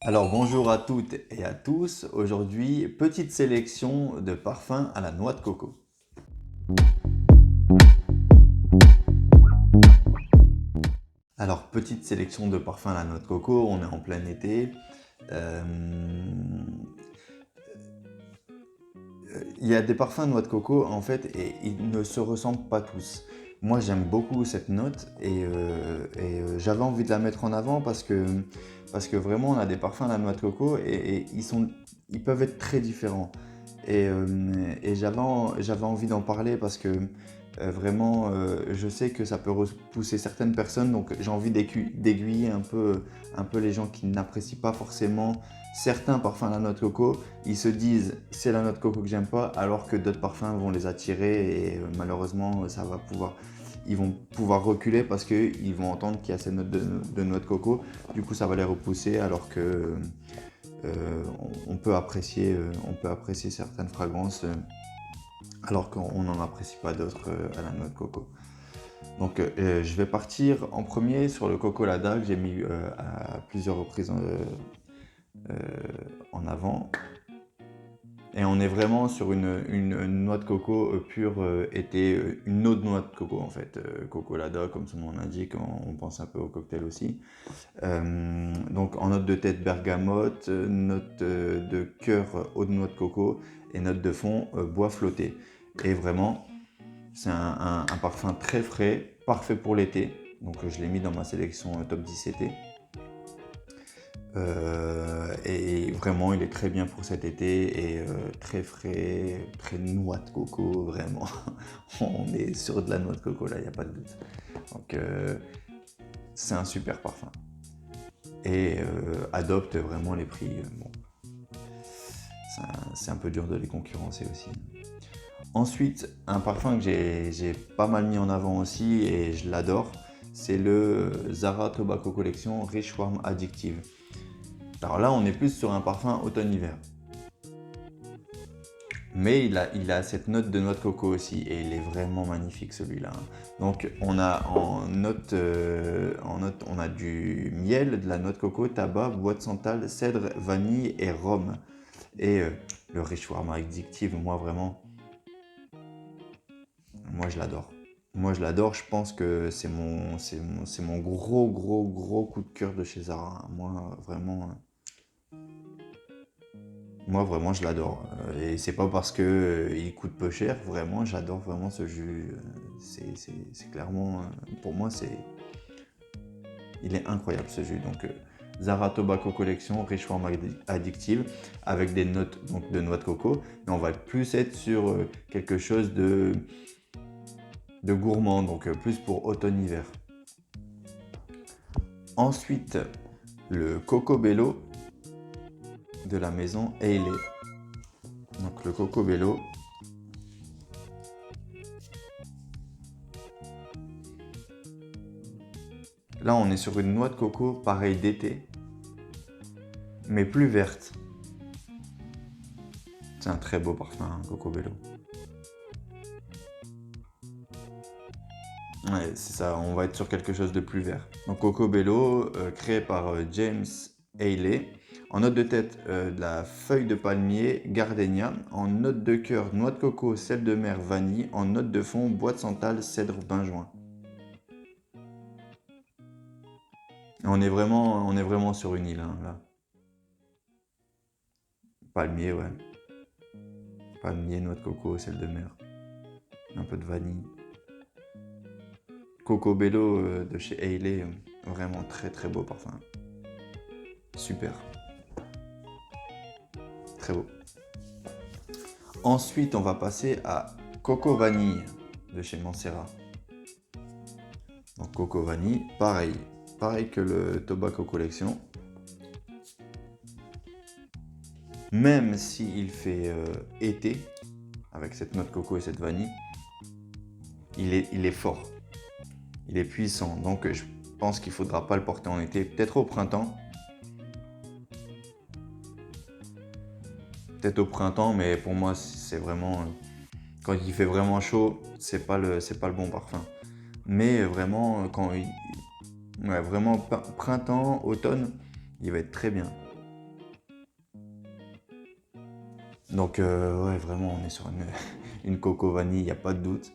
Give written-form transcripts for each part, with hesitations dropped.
Alors bonjour à toutes et à tous. Aujourd'hui, petite sélection de parfums à la noix de coco. Alors petite sélection de parfums à la noix de coco, on est en plein été. Euh, Il y a des parfums de noix de coco en fait et ils ne se ressemblent pas tous. Moi j'aime beaucoup cette note et j'avais envie de la mettre en avant parce que vraiment on a des parfums à la noix de coco et ils peuvent être très différents. Et j'avais envie d'en parler parce que vraiment je sais que ça peut repousser certaines personnes, donc j'ai envie d'aiguiller un peu les gens qui n'apprécient pas forcément certains parfums à la noix de coco. Ils se disent c'est la noix de coco que j'aime pas, alors que d'autres parfums vont les attirer et malheureusement ils vont pouvoir reculer parce qu'ils vont entendre qu'il y a cette note de noix de coco. Du coup ça va les repousser alors que on peut apprécier certaines fragrances alors qu'on n'en apprécie pas d'autres à la noix de coco. Donc je vais partir en premier sur le Coco Lada que j'ai mis à plusieurs reprises euh, en avant. Et on est vraiment sur une noix de coco pure été, une eau de noix de coco en fait. Coco Lada, comme son nom l'indique, on pense un peu au cocktail aussi. Donc en note de tête bergamote, note de cœur eau de noix de coco et note de fond bois flotté. Et vraiment, c'est un parfum très frais, parfait pour l'été. Donc je l'ai mis dans ma sélection top 10 été. Et vraiment, il est très bien pour cet été et très frais, très noix de coco, vraiment. On est sur de la noix de coco là, il n'y a pas de doute. Donc c'est un super parfum. Et adopte vraiment les prix. Bon, c'est un peu dur de les concurrencer aussi. Ensuite, un parfum que j'ai pas mal mis en avant aussi et je l'adore, c'est le Zara Tobacco Collection Rich Warm Addictive. Alors là, on est plus sur un parfum automne-hiver. Mais il a cette note de noix de coco aussi et il est vraiment magnifique celui-là. Donc on a en note, on a du miel, de la noix de coco, tabac, bois de santal, cèdre, vanille et rhum. Et le Rich Warm Addictive, moi vraiment, moi je l'adore. Moi je l'adore, je pense que c'est mon gros coup de cœur de chez Zara. Moi vraiment je l'adore. Et c'est pas parce que il coûte peu cher, vraiment j'adore vraiment ce jus. C'est clairement, pour moi il est incroyable ce jus. Donc Zara Tobacco Collection, Rich Warm Addictive, avec des notes donc, de noix de coco. Mais on va plus être sur quelque chose de gourmand, donc plus pour automne-hiver. Ensuite, le Coco Bello de la maison Hailey. Donc le Coco Bello, là on est sur une noix de coco pareil d'été, mais plus verte. C'est un très beau parfum, hein, Coco Bello. Ouais, c'est ça, on va être sur quelque chose de plus vert. Donc Coco Bello, créé par James Haley. En note de tête, de la feuille de palmier, gardénia. En note de cœur, noix de coco, sel de mer, vanille. En note de fond, bois de santal, cèdre, benjoin. On est vraiment sur une île, hein, là. Palmier, ouais. Palmier, noix de coco, sel de mer. Un peu de vanille. Coco Bello de chez Haley, vraiment très beau parfum. Super, très beau. Ensuite, on va passer à Coco Vanille de chez Mancera. Donc Coco Vanille, pareil que le Tobacco Collection. Même s'il fait été, avec cette note de coco et cette vanille, il est fort, il est puissant. Donc je pense qu'il ne faudra pas le porter en été, peut-être au printemps. Peut-être au printemps, mais pour moi, c'est vraiment. Quand il fait vraiment chaud, c'est pas le bon parfum. Mais vraiment, ouais, vraiment printemps, automne, il va être très bien. Donc ouais, vraiment, on est sur une coco vanille, il n'y a pas de doute.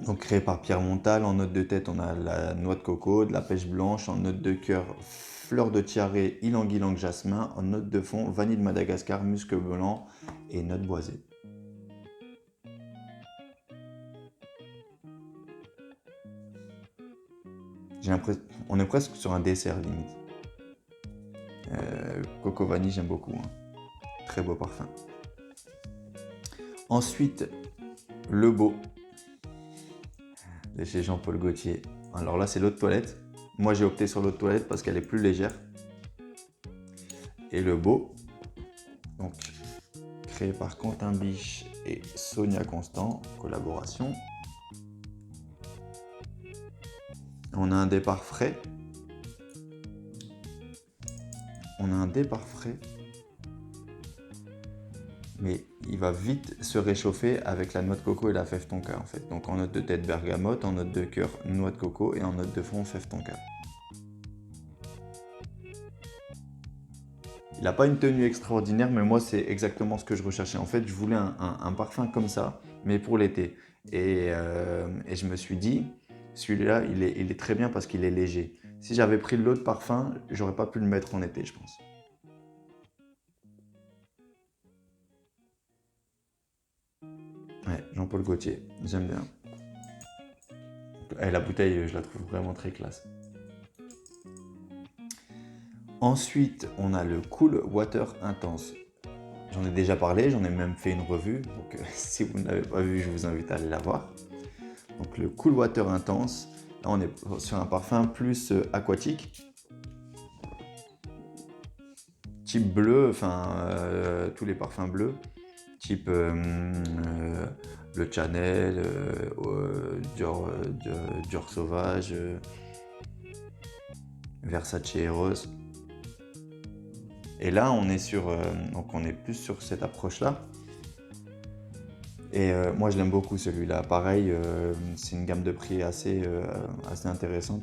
Donc créé par Pierre Montal, en note de tête, on a la noix de coco, de la pêche blanche, en note de cœur, fleur de tiare, ylang-ylang jasmin, en note de fond, vanille de Madagascar, musc blanc et note boisée. J'ai l'impression, on est presque sur un dessert limite. Coco vanille, j'aime beaucoup, hein. Très beau parfum. Ensuite, le beau de chez Jean-Paul Gaultier. Alors là, c'est l'eau de toilette. Moi, j'ai opté sur l'eau de toilette parce qu'elle est plus légère. Et le beau, donc créé par Quentin Biche et Sonia Constant, collaboration. On a un départ frais. Mais il va vite se réchauffer avec la noix de coco et la fève tonka en fait. Donc en note de tête bergamote, en note de cœur noix de coco et en note de fond fève tonka. Il n'a pas une tenue extraordinaire, mais moi c'est exactement ce que je recherchais. En fait, je voulais un parfum comme ça, mais pour l'été. Et je me suis dit, celui-là, il est très bien parce qu'il est léger. Si j'avais pris l'autre parfum, j'aurais pas pu le mettre en été, je pense. Ouais, Jean-Paul Gaultier, j'aime bien. Et la bouteille, je la trouve vraiment très classe. Ensuite, on a le Cool Water Intense. J'en ai déjà parlé, j'en ai même fait une revue. Donc, si vous ne l'avez pas vu, je vous invite à aller la voir. Donc, le Cool Water Intense. Là, on est sur un parfum plus aquatique. Type bleu, enfin, tous les parfums bleus. Type le Chanel, Dior Sauvage, Versace Eros. Et là, on est donc on est plus sur cette approche-là. Et moi, je l'aime beaucoup celui-là. Pareil, c'est une gamme de prix assez intéressante.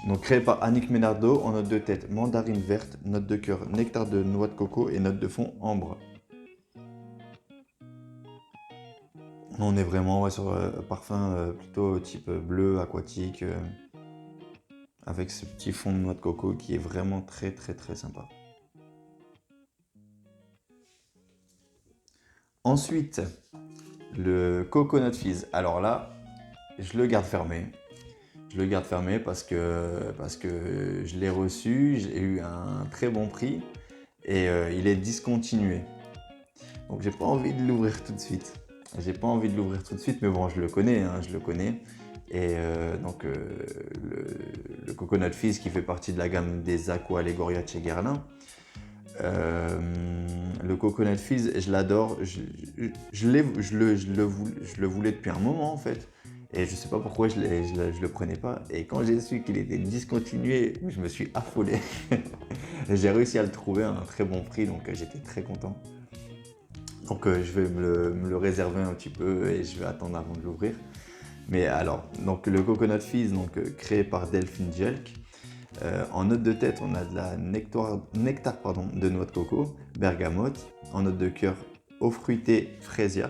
Donc créé par Annick Ménardeau en note de tête mandarine verte, note de cœur nectar de noix de coco et note de fond ambre. On est vraiment sur parfum plutôt type bleu aquatique avec ce petit fond de noix de coco qui est vraiment très très très sympa. Ensuite, le Coconut Fizz. Alors là, je le garde fermé. Je le garde fermé parce que je l'ai reçu, j'ai eu un très bon prix et il est discontinué. Donc j'ai pas envie de l'ouvrir tout de suite. Mais bon, je le connais, hein, je le connais. Et donc le Coconut Fizz qui fait partie de la gamme des Aqua Allegoria de chez Guerlain. Le Coconut Fizz, je l'adore. Je le voulais depuis un moment en fait. Et je sais pas pourquoi je le prenais pas. Et quand j'ai su qu'il était discontinué, je me suis affolé. J'ai réussi à le trouver à un très bon prix, donc j'étais très content. Donc je vais me le réserver un petit peu et je vais attendre avant de l'ouvrir. Mais alors, donc le Coconut Fizz, donc, créé par Delphine Djelk. En note de tête, on a de la nectar de noix de coco, bergamote. En note de cœur, eau fruitée, fraisia.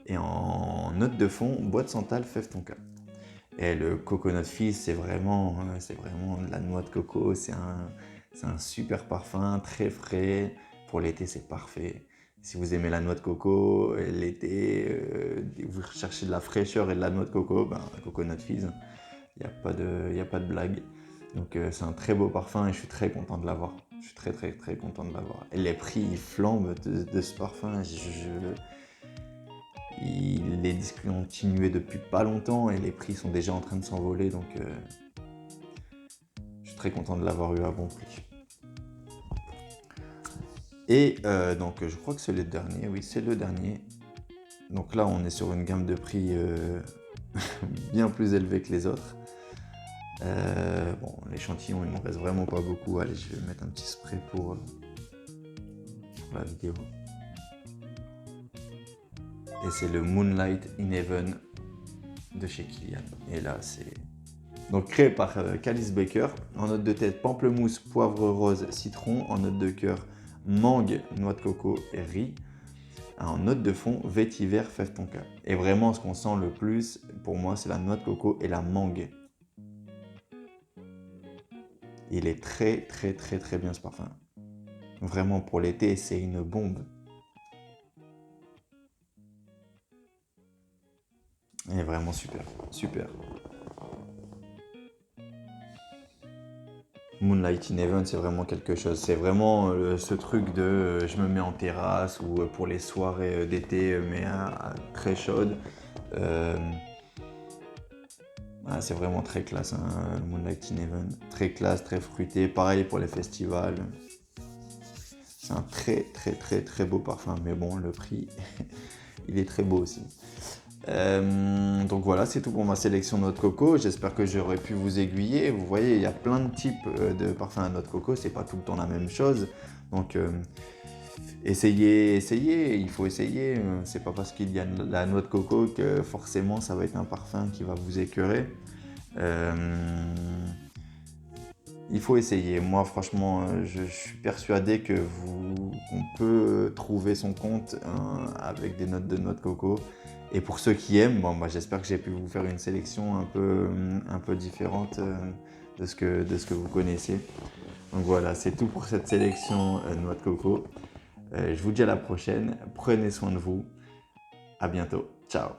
Et en note de fond, bois de santal, fève tonka. Et le Coconut Fizz, c'est vraiment de la noix de coco. C'est un super parfum, très frais. Pour l'été, c'est parfait. Si vous aimez la noix de coco, l'été, vous recherchez de la fraîcheur et de la noix de coco, ben, Coconut Fizz, il n'y a pas de blague. Donc c'est un très beau parfum et je suis très content de l'avoir. Je suis très très très content de l'avoir. Et les prix ils flambent de ce parfum. Il est discontinué depuis pas longtemps et les prix sont déjà en train de s'envoler. Donc je suis très content de l'avoir eu à bon prix. Et donc je crois que c'est le dernier. Oui, c'est le dernier. Donc là on est sur une gamme de prix bien plus élevée que les autres. Bon, l'échantillon, il m'en reste vraiment pas beaucoup. Allez, je vais mettre un petit spray pour la vidéo. Et c'est le Moonlight in Heaven de chez Kilian. Et là, c'est Donc créé par Calice Baker. En note de tête, pamplemousse, poivre rose, citron. En note de cœur, mangue, noix de coco et riz. En note de fond, vétiver, fève tonka. Et vraiment, ce qu'on sent le plus, pour moi, c'est la noix de coco et la mangue. Il est très, très, très, très bien ce parfum. Vraiment, pour l'été, c'est une bombe. Il est vraiment super, super. Moonlight in Heaven, c'est vraiment quelque chose. C'est vraiment ce truc de je me mets en terrasse ou pour les soirées d'été, mais très chaudes. Euh, c'est vraiment très classe, hein, Moonlight in Heaven. Très classe, très fruité. Pareil pour les festivals. C'est un très, très, très, très beau parfum. Mais bon, le prix, il est très beau aussi. Donc voilà, c'est tout pour ma sélection noix de coco. J'espère que j'aurai pu vous aiguiller. Vous voyez, il y a plein de types de parfums à noix de coco. C'est pas tout le temps la même chose. Donc essayez, essayez. Il faut essayer. C'est pas parce qu'il y a la noix de coco que forcément ça va être un parfum qui va vous écœurer. Euh, il faut essayer. Moi, franchement, je suis persuadé qu'on peut trouver son compte avec des notes de noix de coco. Et pour ceux qui aiment, bon, bah, j'espère que j'ai pu vous faire une sélection un peu différente de ce que vous connaissez. Donc voilà, c'est tout pour cette sélection noix de coco. Je vous dis à la prochaine. Prenez soin de vous. À bientôt. Ciao.